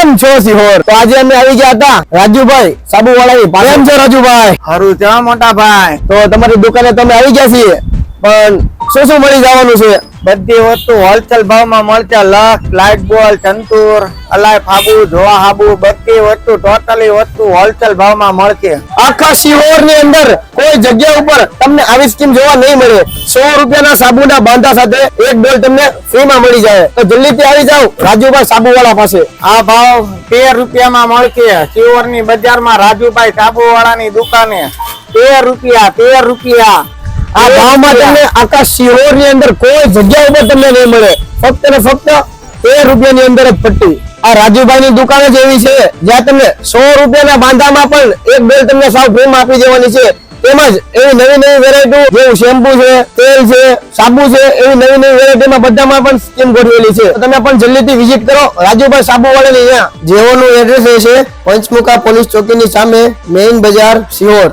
કેમ છો સિહોર? તો આજે અમે આવી ગયા હતા રાજુભાઈ સાબુવાળાની પાસે. કેમ છો રાજુભાઈ? હારું છે મોટા ભાઈ. તો તમારી દુકાને તમે આવી ગયા છીએ, પણ શું શું મળી જવાનું છે? બધી વસ્તુ હોલસેલ ભાવમાં મળશે. લક્ષ, લાઇટ બોલ, ચંતુર, અલાય ફાબુ, જોવા હાબુ, બધી વસ્તુ ટોટલી વસ્તુ હોલસેલ ભાવમાં મળશે. આખા શિહોર ની અંદર કોઈ જગ્યા ઉપર તમને આવી સ્કીમ જોવા નહીં મળે. 100 રૂપિયાના સાબુના બાંધા સાથે એક ડોલ તમને ફ્રીમાં મળી જાય. તો જલ્દીથી આવી જાઓ રાજુભાઈ સાબુવાળા પાસે. આ ભાવ 13 રૂપિયામાં મળશે. શિહોરની બજારમાં રાજુભાઈ સાબુવાળાની દુકાને 13 રૂપિયા. આ ભાવમાં તમને આખા શિહોર ની અંદર કોઈ જગ્યા ઉપર તમને નહીં મળે. ફક્ત ને ફક્ત 13 રૂપિયાની અંદર જ પટ્ટી. આ રાજુભાઈ ની દુકાન જ એવી છે જ્યાં તમને 100 રૂપિયાના બાંધામાં પણ એક ડોલ તમને સાવ ફ્રીમાં આપી દેવાની છે. તેમજ એવી નવી વેરાયટી જેવું શેમ્પુ છે, તેલ છે, સાબુ છે, એવી નવી વેરાયટીમાં બધામાં પણ સ્કીમ ગોઠવેલી છે. તમે પણ જલ્દીથી વિઝિટ કરો રાજુભાઈ સાબુવાળાની અહીંયા. જેઓનું એડ્રેસ છે પંચમુખા પોલીસ ચોકીની સામે, મેઇન બજાર, શિહોર.